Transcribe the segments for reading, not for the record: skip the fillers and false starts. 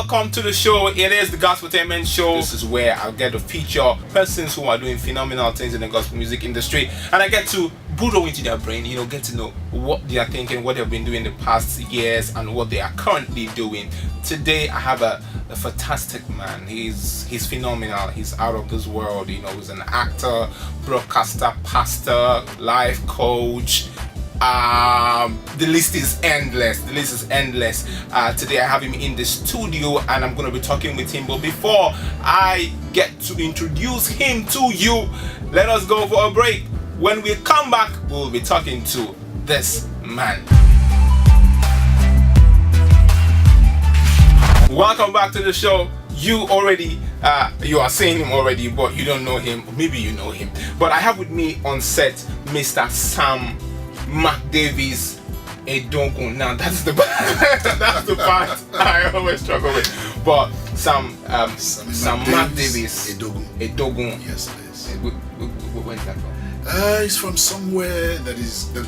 welcome to the show. It is the Gospotainment show. This is where I get to feature persons who are doing phenomenal things in the gospel music industry, and I get to burrow into their brain, get to know what they are thinking, what they've been doing the past years, and what they are currently doing. Today I have a fantastic man. He's phenomenal. He's out of this world. He's an actor, broadcaster, pastor, life coach. The list is endless. Today I have him in the studio and I'm going to be talking with him. But before I get to introduce him to you, let us go for a break. When we come back, we'll be talking to this man. Welcome back to the show. You are saying him already, but you don't know him. Maybe you know him. But I have with me on set Mr. McDavies Edogun. Now that's the part I always struggle with. But Sam McDavies Edogun. Yes, it is. Where is that from? It's from somewhere that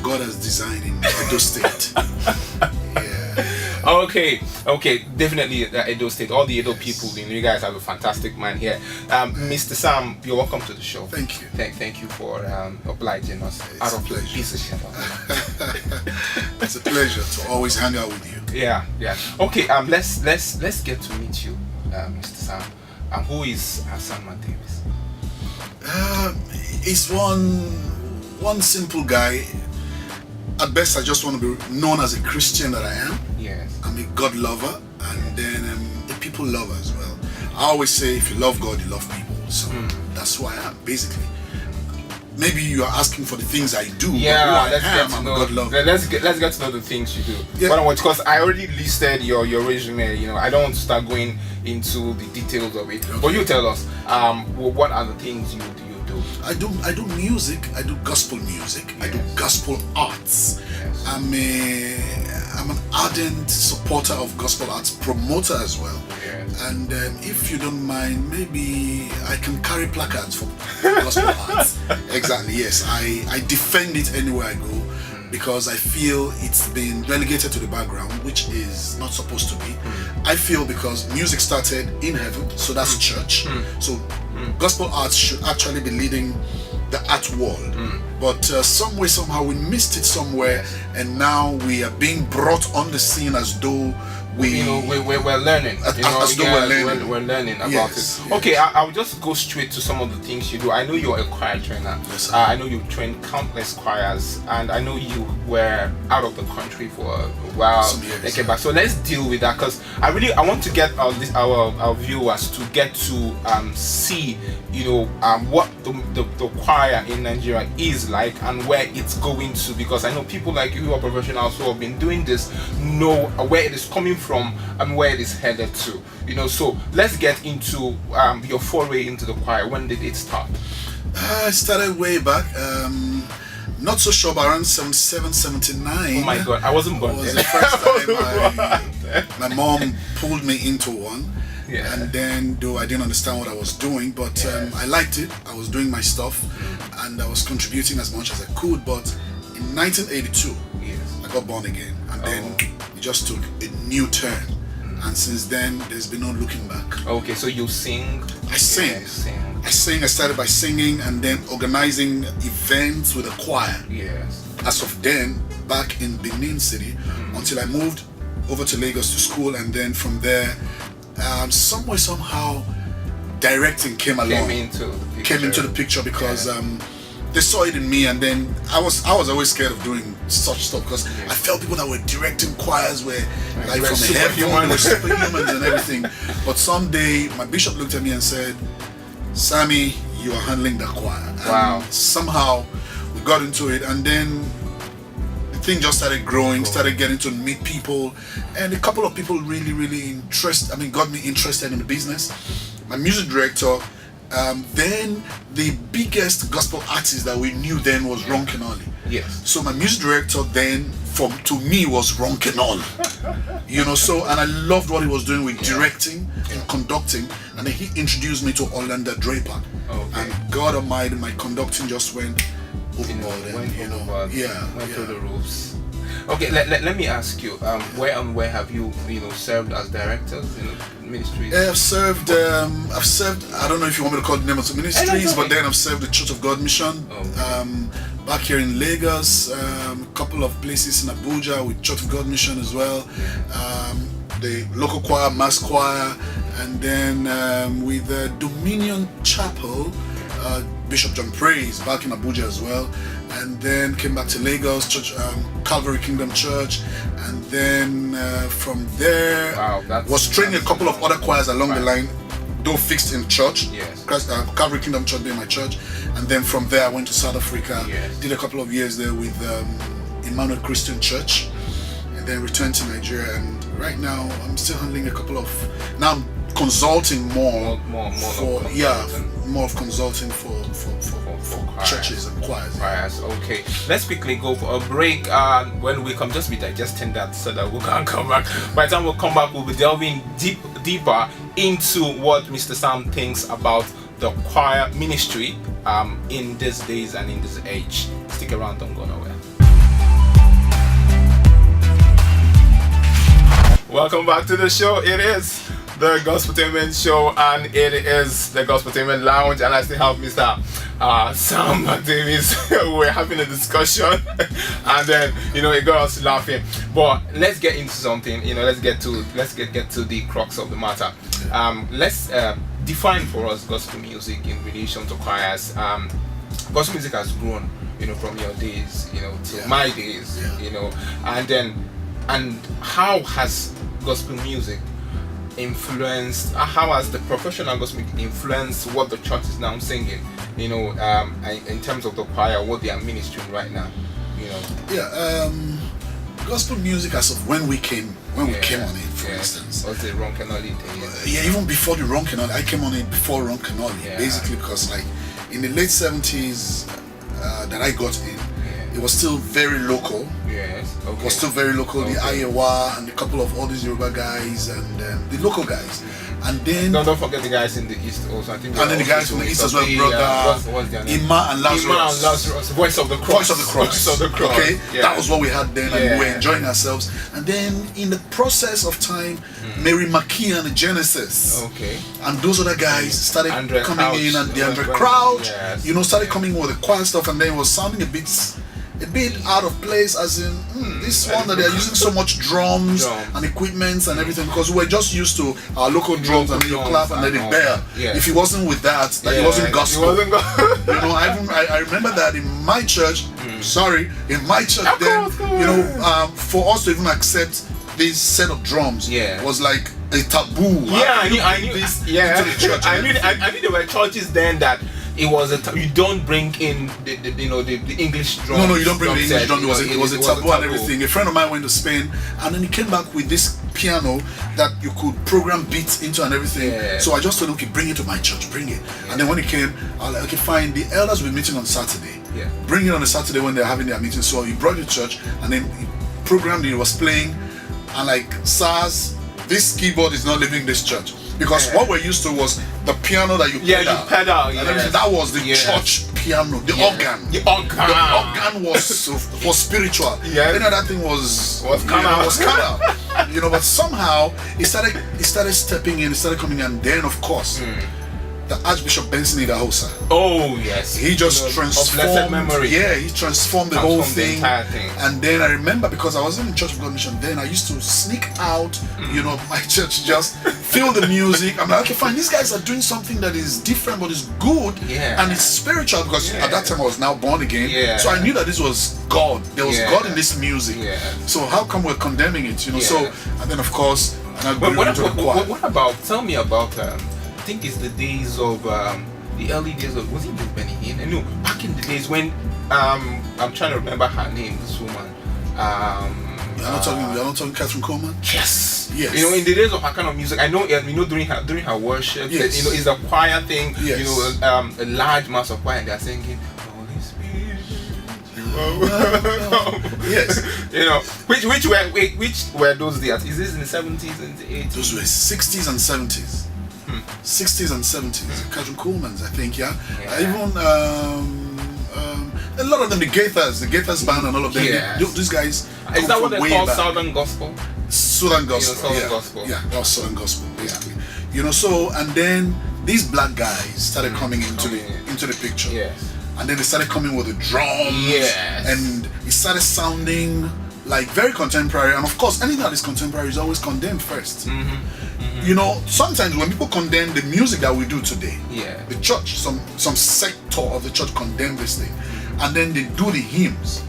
God has designed in Edo State. Okay, definitely Edo State. All the Edo people, you guys have a fantastic man here. Mr. Sam, you're welcome to the show. Thank you. Thank you for obliging us out of your piece of shit. It's a pleasure to always hang out with you. Yeah. Okay, let's get to meet you, Mr. Sam. Who is Sam McDavies? He's one simple guy. At best, I just want to be known as a Christian that I am. Yes. I'm a God lover, and then a people lover as well. I always say, if you love God, you love people. So that's who I am, basically. Maybe you are asking for the things I do. Yeah, I'm a God lover. Let's get to know the things you do. Yeah. Because I already listed your resume. I don't want to start going into the details of it. Okay. But you tell us, what are the things you do? I do music. I do gospel music. Yes. I do gospel arts. Yes. I'm an ardent supporter of gospel arts, promoter as well. Yes. And if you don't mind, maybe I can carry placards for gospel arts. Exactly. Yes, I defend it anywhere I go because I feel it's been relegated to the background, which is not supposed to be. I feel because music started in heaven, so that's church. So gospel arts should actually be leading the art world, but some way, somehow we missed it somewhere, and now we are being brought on the scene as though we're learning. We're learning about it. Yes. Okay, I'll just go straight to some of the things you do. I know you're a choir trainer. Yes, I know you've trained countless choirs, and I know you were out of the country for a while. Some years, Back. So let's deal with that because I want to get our viewers to get to see what the choir in Nigeria is like and where it's going to, because I know people like you who are professionals who have been doing this know where it is coming from and where it is headed to. So let's get into your foray into the choir. When did it start? I started way back. Not so sure, but around 77, 79. Oh my God, I wasn't born. Was the first time my mom pulled me into one. Yeah. And then, though I didn't understand what I was doing, but I liked it. I was doing my stuff, and I was contributing as much as I could. But in 1982, I got born again, and then it just took a new turn. And since then, there's been no looking back. Okay, so you sing? I sing. I started by singing and then organizing events with a choir. Yes. As of then, back in Benin City, until I moved over to Lagos to school, and then from there, somehow, directing came along. Came into the picture because they saw it in me, and then I was always scared of doing such stuff because I felt people that were directing choirs were like from heaven, were superhumans and everything. But someday, my bishop looked at me and said, "Samie, you are handling the choir." Wow. And somehow we got into it, and then the thing just started growing, started getting to meet people, and a couple of people really got me interested in the business. My music director, then the biggest gospel artist that we knew then was Ron Kenali. Yes. So my music director then, to me, was Ron Kenali. And I loved what he was doing with directing and conducting, and then he introduced me to Orlando Draper. Okay. And God Almighty, my conducting just went overboard. Went through the roofs. Okay, let me ask you, where have you served as directors in ministries? I've served. I don't know if you want me to call the name of the ministries, but then I've served the Church of God Mission. Back here in Lagos, a couple of places in Abuja with Church of God Mission as well. The local choir, mass choir, and then with the Dominion Chapel, Bishop John Praise back in Abuja as well. And then came back to Lagos, Church, Calvary Kingdom Church, and then from there was training a couple of other choirs along the line, though fixed in church. Yes. Calvary Kingdom Church being my church, and then from there I went to South Africa. Yes. Did a couple of years there with Emmanuel Christian Church, and then returned to Nigeria. And right now I'm still handling a couple of. Now I'm consulting more of consulting for churches and choirs. Okay, let's quickly go for a break. When we come, just be digesting that so that we can come back. By the time we come back, we'll be delving deeper into what Mr. Sam thinks about the choir ministry in these days and in this age. Stick around, don't go nowhere. Welcome back to the show. It is the Gospotainment show, and it is the Gospotainment lounge, and I still have Mr. Sam McDavies. We're having a discussion and then it got us laughing, but let's get into something. Let's get to the crux of the matter. Let's define for us gospel music in relation to choirs. Gospel music has grown from your days to my days, and how has gospel music influenced, how has the professional gospel music influenced what the church is now singing, in terms of the choir, what they are ministering right now, gospel music as of when we came on it, for instance. Was it Ron Kenoli thing? Even before the Ron Kenoli, I came on it before Ron Kenoli, basically, because like in the late 70s that I got in, it was still very local. Yes. Okay. It was still very local. The Ayewa and a couple of all these Yoruba guys and the local guys. And then don't forget the guys in the east also. I think. And then the guys from the east as well, brother. What's their name? Ima and Lazarus. Voice of the Cross. Voice of the Cross. Okay, that was what we had then, and we were enjoying ourselves. And then in the process of time, Mary McKee and the Genesis. Okay. And those other guys started coming Crouch, in, and the Andre Crouch, yes. Started coming with the choir stuff, and then it was sounding a bit out of place, as in this one that they're using so much drums and equipments and everything, because we're just used to our local drums, and then you clap and let it bear. If it wasn't with that, it wasn't gospel. I remember that in my church. In my church then, for us to even accept this set of drums was like a taboo. I knew this into the church. I knew there were churches then that it was you don't bring in the English drum. No, you don't bring the English drum. It was a taboo and everything. A friend of mine went to Spain, and then he came back with this piano that you could program beats into and everything. So I just told him, okay, bring it to my church, bring it. And then when he came, I was like, okay, fine. The elders will be meeting on Saturday. Bring it on a Saturday when they're having their meeting. So he brought it to church, and then he programmed it. He was playing, and like, SARS, this keyboard is not leaving this church. Because what we're used to was the piano that you pedal. That was the church piano, the organ. The organ was spiritual. Then that thing was carnal. But somehow it started stepping in, it started coming in, and then of course the Archbishop Benson Idahosa. Oh yes. He just transformed. Of blessed memory. He transformed the whole thing. The entire thing. And then I remember, because I was in the Church of God Mission, then I used to sneak out, my church, just feel the music. I'm like, okay, fine, these guys are doing something that is different but is good and it's spiritual, because at that time I was now born again. So I knew that this was God. There was God in this music. So how come we're condemning it? So, and then of course, what about, tell me about I think it's the days of the early days of, was it Benny Hinn? No, back in the days when I'm trying to remember her name, this woman. You're not talking Catherine Coleman? Yes. Yes. In the days of her kind of music, I know during her worship, it's a choir thing. Yes. A large mass of choir, and they're singing Holy Spirit. Yes. Which were those days? Is this in the 70s and the 80s? Those were 60s and 70s. 60s and 70s. Catherine Coleman's, I think, even a lot of them, the Gaithers band and all of them, these guys. Is that what they call Southern Gospel? Southern Gospel, Gospel. Yeah, that was Southern Gospel, basically. You know, so, and then these black guys started coming into the picture. Yes. And then they started coming with the drums. Yes. And it started sounding like very contemporary. And of course, anything that is contemporary is always condemned first. You know, sometimes when people condemn the music that we do today, the church, some sector of the church condemn this thing, and then they do the hymns.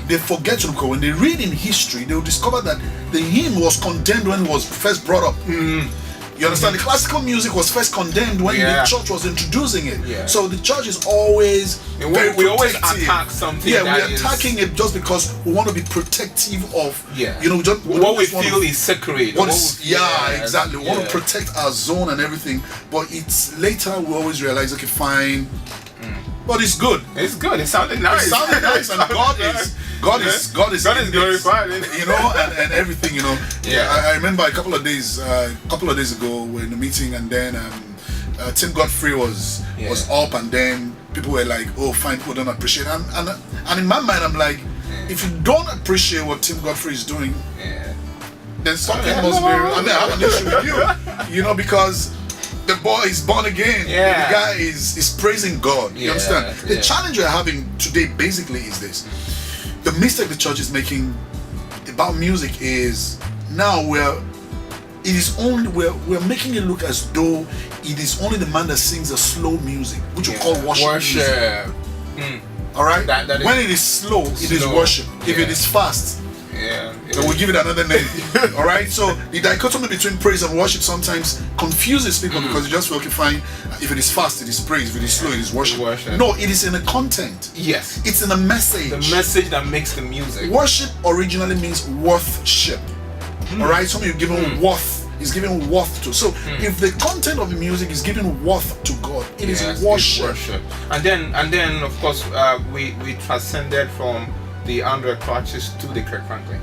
They forget to look. When they read in history, they will discover that the hymn was condemned when it was first brought up. You understand? The classical music was first condemned when the church was introducing it. So the church is always we always attack something. Yeah, we're attacking it just because we want to be protective of. You know, what we feel is sacred. Exactly. We want to protect our zone and everything. But it's later we always realize, okay, fine. But it's good. It's good. It sounded nice. It sounded nice, and God is glorified. You know, and everything. You know. I remember a couple of days ago, we're in a meeting, and then Tim Godfrey was up, and then people were like, "Oh, fine, people don't appreciate." And in my mind, I'm like, if you don't appreciate what Tim Godfrey is doing, then something must be. I mean, I have an issue with you. You know, because the boy is born again. The guy is praising God. You understand? The challenge we're having today basically is this. The mistake the church is making about music is now we're making it look as though it is only the man that sings the slow music, which we call worship music. Alright? When it is slow, it is worship. If it is fast, then we'll give it another name. Alright? So the dichotomy between praise and worship sometimes confuses people because you just feel, okay, fine, if it is fast, it is praise, if it is slow, it is worship. No, it is in the content. Yes. It's in the message. The message that makes the music. Worship originally means worthship. Alright? Something you're giving worth. Is giving worth to. So if the content of the music is giving worth to God, it is worship. And then of course we transcended from the Android clutches to the Kirk Franklin.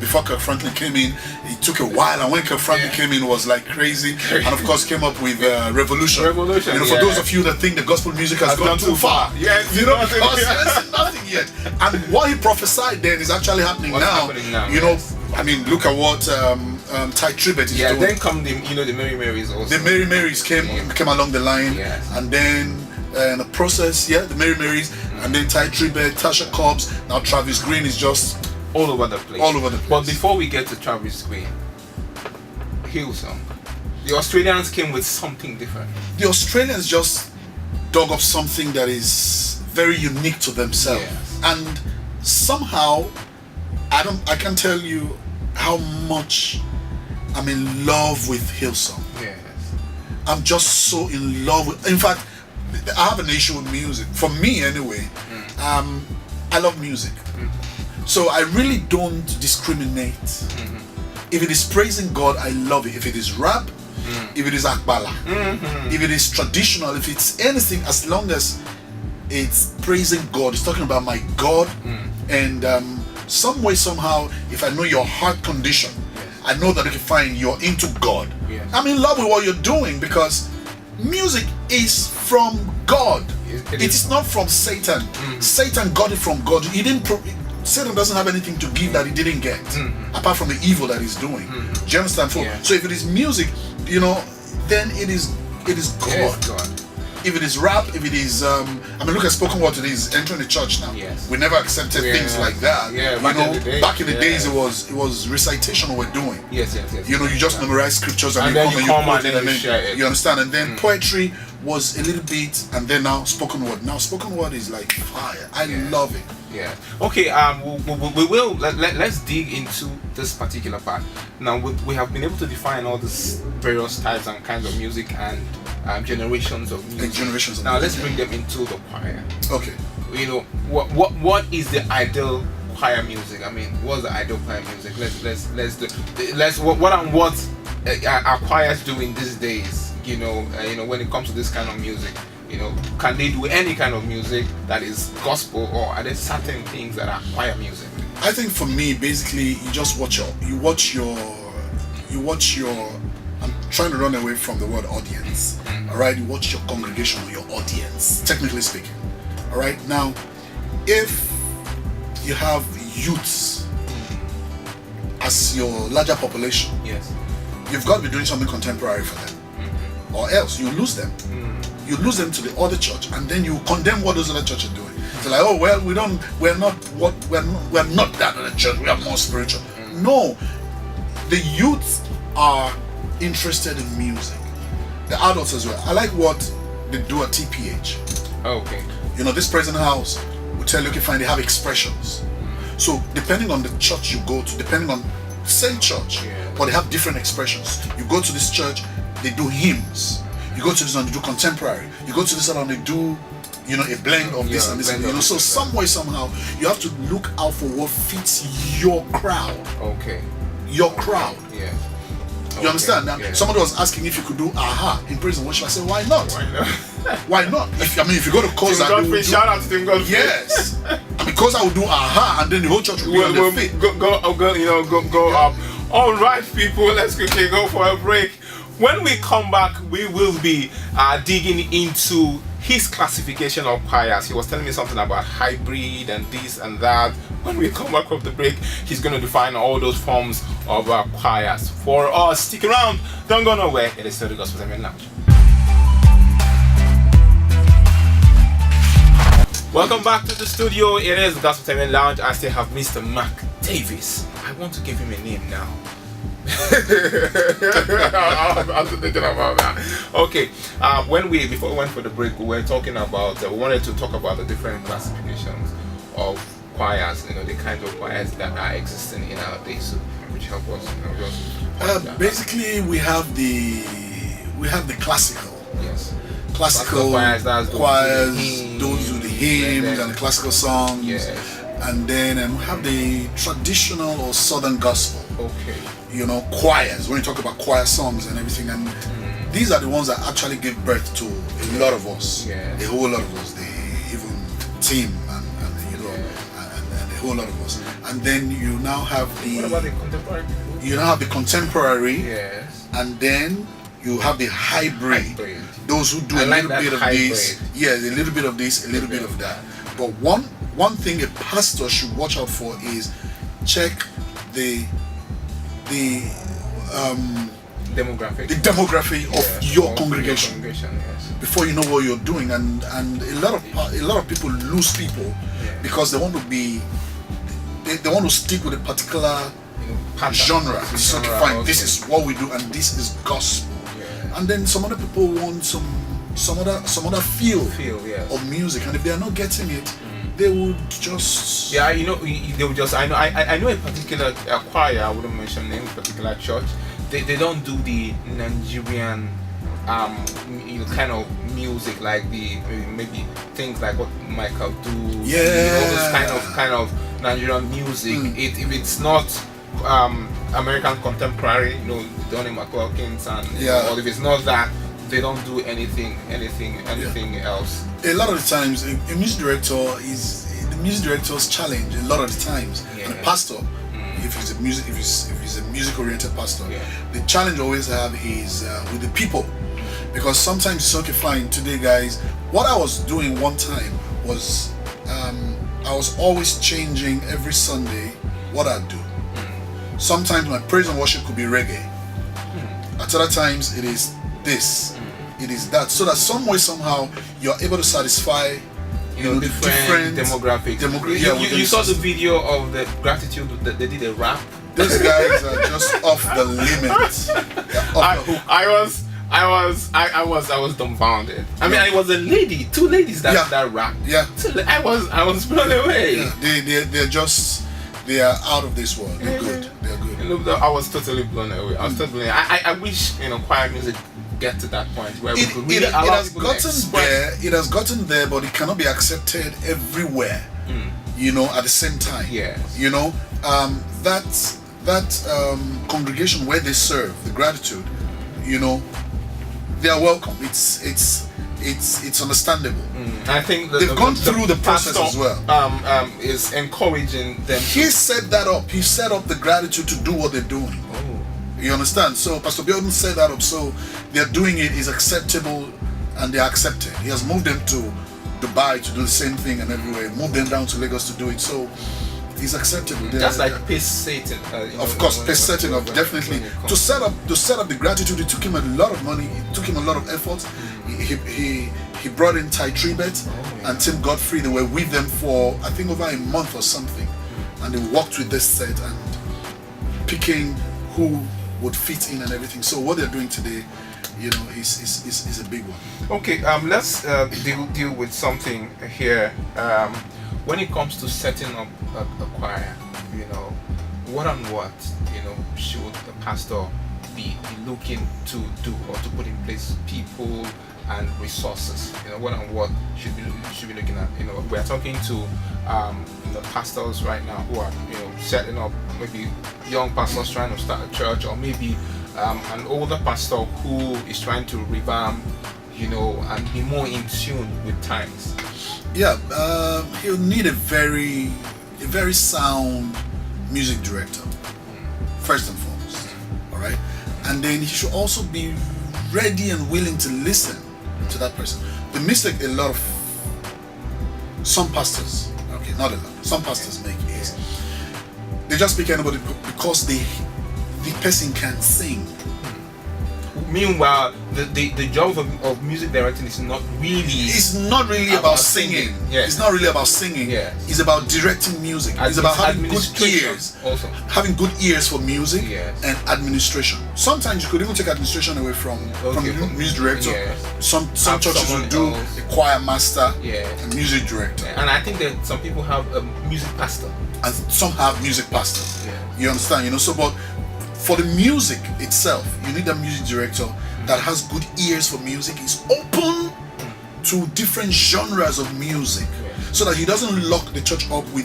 Before Kirk Franklin came in, it took a while, and when Kirk Franklin came in, it was like crazy. And of course came up with Revolution. You know, for those of you that think the gospel music has gone too far, you know, because there's nothing yet. And what he prophesied then is actually happening now. You know, I mean, look at what Ty Tribbett is doing. Then come the Mary Marys also. The Mary Marys came along the line, and then in the process, the Mary Marys, and then Ty Tribbett, Tasha Cobbs, now Travis Green is just all over the place. But before we get to Travis Green, Hillsong, the Australians came with something different. The Australians just dug up something that is very unique to themselves, and somehow I can't tell you how much I'm in love with Hillsong. I'm just so in love with. In fact, I have an issue with music. For me, anyway, I love music, so I really don't discriminate. If it is praising God, I love it. If it is rap, if it is akbala, if it is traditional, if it's anything, as long as it's praising God, it's talking about my God, and some way, somehow, if I know your heart condition, I know that, okay, fine, you're into God. I'm in love with what you're doing, because music is from God. It is not from Satan. Satan got it from God. Satan doesn't have anything to give that he didn't get, apart from the evil that he's doing. Do you understand? So if it is music, you know, then it is God. If it is rap, if it is, I mean, look at spoken word today. Is entering the church now. We never accepted things like that. Back in the days, it was recitation we're doing. You know, you just memorize scriptures and you come and you share it. You understand? And then poetry was a little bit, and then now spoken word. Now spoken word is like fire. I love it. Okay. We will let's dig into this particular part. Now we have been able to define all these various types and kinds of music and generations of music. Now let's bring them into the choir. Okay. You know, what is the ideal choir music? I mean, what's the ideal choir music? Let's what are choirs doing these days? You know, when it comes to this kind of music. You know, can they do any kind of music that is gospel, or are there certain things that are choir music? I think for me, basically, you just watch your. I'm trying to run away from the word audience. All right, you watch your congregation or your audience, technically speaking. All right, now, if you have youths as your larger population, Yes. you've got to be doing something contemporary for them, or else you lose them. You lose them to the other church, and then you condemn what those other churches are doing. So like, oh well, we're not that other church. We are more spiritual. No, the youth are interested in music. The adults as well. I like what they do at TPH. Okay. You know, this present house will tell you, okay, fine, they have expressions. So depending on the church you go to, depending on the same church, but they have different expressions. You go to this church, they do hymns. You go to this one, they do contemporary. You go to this one, they do, you know, a blend of this and this. You know, so some way, somehow, you have to look out for what fits your crowd. Okay. Your crowd. Yeah. You understand? Now, somebody was asking if you could do aha in praise and worship. I said, why not? Why not? Why not? If you go to Koza, shout out to Tim Godfrey. Yes. Because I would do aha, and then the whole church will be on their feet. Go up. All right, people, let's quickly go for a break. When we come back, we will be digging into his classification of choirs. He was telling me something about hybrid and this and that. When we come back from the break, he's going to define all those forms of choirs for us. Stick around, don't go nowhere. It is still the Gospotainment Lounge. Welcome back to the studio. It is the Gospotainment Lounge. I still have Mr. McDavies. I want to give him a name now. I'm thinking about that. Okay, before we went for the break, we were talking about we wanted to talk about the different classifications of choirs. You know, the kinds of choirs that are existing in our days. So, which help us, basically, we have the classical. Yes. Classical choirs, those do the hymns and the classical songs. Yes. And then we have the traditional or southern gospel. Okay. You know, choirs, when you talk about choir songs and everything, and these are the ones that actually give birth to a lot of us, a whole lot of us, even Tim and a whole lot of us. And then you now have what about the contemporary people? You now have the contemporary, yes, and then you have the hybrid. Those who do a little bit of this, a little bit of this, a little bit of that. But one thing a pastor should watch out for is check the demography of your congregation, before you know what you're doing, and a lot of people lose people because they want to stick with a particular genre. So fine, this is what we do, and this is gospel. And then some other people want some other feel of music, and if they are not getting it, they would just they would just I know a particular choir. I wouldn't mention name, particular church. They don't do the Nigerian kind of music like the maybe things like what Michael do. All those kind of Nigerian music. If it's not American contemporary, Donny McClurkins and or if it's not that, they don't do anything else. A lot of the times, a music director is the music director's challenge. A lot of the times, and the pastor, if he's a music-oriented pastor, the challenge always have is with the people, because sometimes it's okay, fine. Today, guys, what I was doing one time was I was always changing every Sunday what I do. Sometimes my praise and worship could be reggae. At other times, it is this. It is that, so that some way, somehow, you're able to satisfy different demographics. You saw the video of the gratitude that they did a rap. Those guys are just off the limit. I was dumbfounded. I mean, it was two ladies that rap. Yeah. I was blown away. Yeah. They are out of this world. They're good. They're good. I was totally blown away. I wish choir music get to that point where we could really allow people to express. It has gotten there, but it cannot be accepted everywhere. At the same time. Yes. That congregation where they serve, the gratitude, they are welcome. It's understandable. I think they've gone through the process as well. Is encouraging them. He set that up. He set up the gratitude to do what they're doing. You understand? So Pastor Biodun set that up. So they're doing it is acceptable, and they're accepted. He has moved them to Dubai to do the same thing and everywhere. Move them down to Lagos to do it. So it's acceptable. That's like pace setting. Of course, pace setting of definitely to set up the gratitude. It took him a lot of money. It took him a lot of effort. He brought in Ty Tribet and Tim Godfrey. They were with them for I think over a month or something, and they worked with this set and picking who would fit in and everything. So what they're doing today, is a big one. Okay, let's deal with something here. When it comes to setting up a choir, what and what, should the pastor be looking to do or to put in place people and resources? What and what should be looking at? We're talking to the pastors right now who are setting up, maybe young pastors trying to start a church, or maybe an older pastor who is trying to revamp, and be more in tune with times. Yeah, he'll need a very sound music director, first and foremost. All right, and then he should also be ready and willing to listen to that person. The mistake some pastors, okay, not a lot, some pastors make is they just pick anybody because the person can sing. Meanwhile, the job of music directing is not really. It's not really about singing. Yes. It's not really about singing. Yes. It's about directing music. It's about having good ears. Also. Having good ears for music. Yes. And administration. Sometimes you could even take administration away from the music director. Yes. Some churches will do a choir master and music director. And I think that some people have a music pastor. And some have music pastors. Yeah. You understand? So but for the music itself, you need a music director that has good ears for music, is open to different genres of music, so that he doesn't lock the church up with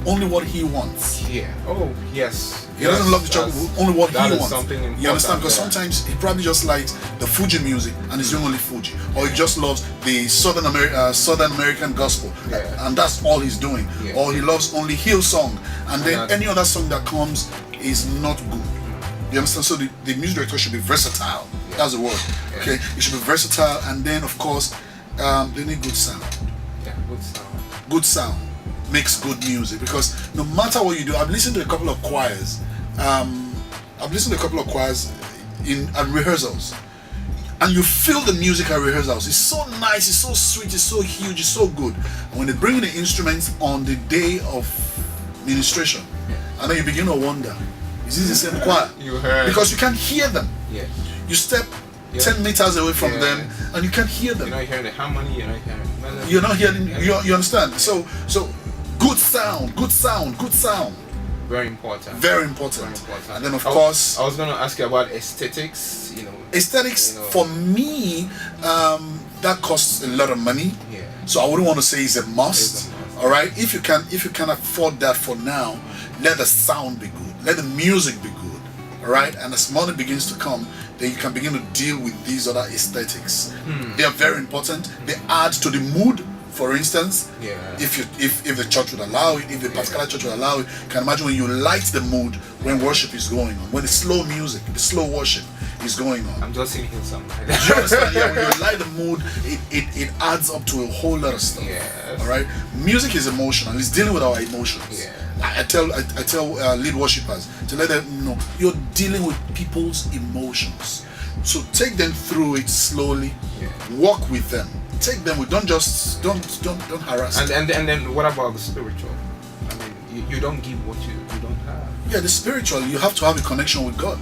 only what he wants. Yeah. Oh, yes. He doesn't lock the church with only what he wants. Something important, you understand? Because sometimes he probably just likes the Fuji music and he's doing only Fuji, or he just loves the Southern American gospel, and that's all he's doing. Yeah. Or he loves only Hillsong, and then any other song that comes is not good. You understand? So the music director should be versatile. That's the word. Yeah. Okay, it should be versatile, and then of course they need good sound. Yeah, good sound. Good sound makes good music, because no matter what you do, I've listened to a couple of choirs. At rehearsals, and you feel the music at rehearsals. It's so nice, it's so sweet, it's so huge, it's so good. And when they bring in the instruments on the day of ministration, and then you begin to wonder, is this the same choir? You heard. Because you can't hear them. Yes. You step 10 meters away from them and you can't hear them. You're not hearing the harmony, you're not hearing melody. You're not hearing, you understand? So good sound. Very important. Very important. And then of course, I was going to ask you about aesthetics, Aesthetics, for me, that costs a lot of money. Yeah. So I wouldn't want to say it's a must. All right, if you can afford that for now, let the sound be good, let the music be good. All right, and as money begins to come, then you can begin to deal with these other aesthetics. They are very important. They add to the mood. For instance, if the church would allow it, if the particular church would allow it, you can imagine when you light the mood when worship is going on, when the slow music, the slow worship is going on. I'm just singing something. You understand? Yeah, when you light the mood, it adds up to a whole lot of stuff. Yes. All right. Music is emotional. It's dealing with our emotions. Yeah. I tell lead worshippers to let them know you're dealing with people's emotions. So take them through it slowly. Walk with them. Take them with. Don't harass them. And then what about the spiritual? I mean, you don't give what you don't have. Yeah, the spiritual. You have to have a connection with God.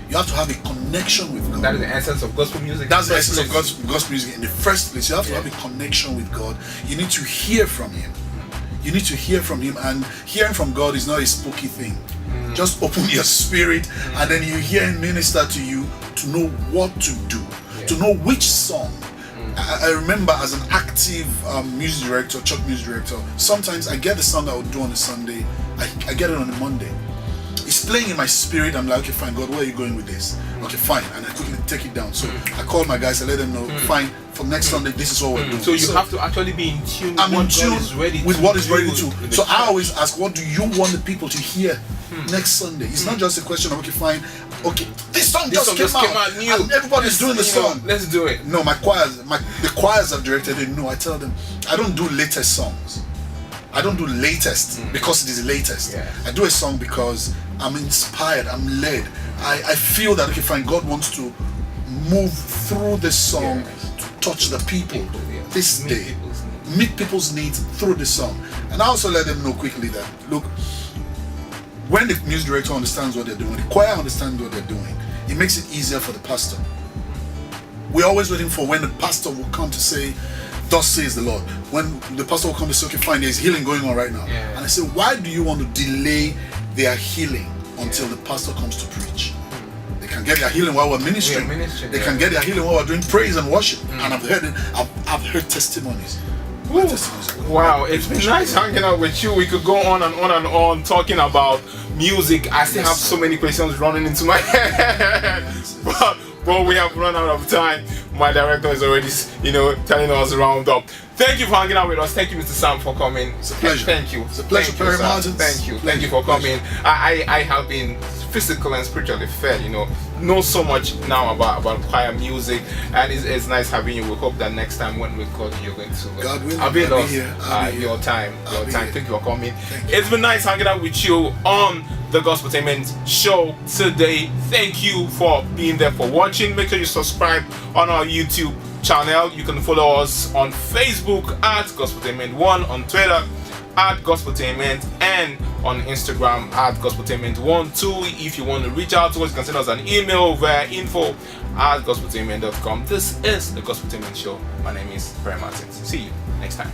You have to have a connection with God. That is the essence of gospel music. That's the essence of gospel music in the first place. You have to have a connection with God. You need to hear from Him. You need to hear from Him, and hearing from God is not a spooky thing. Just open your spirit, and then you hear Him minister to you to know what to do, to know which song. I remember as an active music director, church music director, sometimes I get the song I would do on a Sunday, I get it on a Monday. It's playing in my spirit. I'm like, okay, fine, God, where are you going with this? Okay, fine, and I quickly take it down. So I call my guys, I let them know, fine, for next Sunday, this is what we're doing. So you have to actually be in tune with what is ready to. So I always ask, what do you want the people to hear next Sunday. It's not just a question of okay, fine, okay, this song just came came out new. and everybody's doing the song. Let's do it. No, the choirs I've directed it. No, I tell them I don't do latest songs. I don't do latest because it is latest. Yeah. I do a song because I'm inspired, I'm led. I feel that okay, fine, God wants to move through this song to touch the people this day. Meet people's needs through the song. And I also let them know quickly that look, when the music director understands what they're doing, the choir understands what they're doing, it makes it easier for the pastor. We're always waiting for when the pastor will come to say, thus says the Lord. When the pastor will come to say, okay, fine, there's healing going on right now. Yeah. And I say, why do you want to delay their healing until the pastor comes to preach? They can get their healing while we're ministering. They can get their healing while we're doing praise and worship. And I've heard testimonies. Wow, it's been nice hanging out with you. We could go on and on and on talking about music. I still have so many questions running into my head. But we have run out of time. My director is already, telling us round up. Thank you for hanging out with us. Thank you, Mr. Sam, for coming. It's a pleasure. Thank you. It's a pleasure, Perry Martins. Thank you. Thank you for coming. I have been physically and spiritually fed, know so much now about choir music, and it's nice having you. We hope that next time when we call you, you're going to God willing, avail us your time. Thank you for coming. It's been nice hanging out with you on the Gospotainment show today. Thank you for being there, for watching. Make sure you subscribe on our YouTube channel. You can follow us on Facebook at Gospotainment1, on Twitter at Gospotainment, and on Instagram at Gospotainment12. If you want to reach out to us, you can send us an email via info@gospotainment.com. This is the Gospotainment show. My name is Perry Martins. See you next time.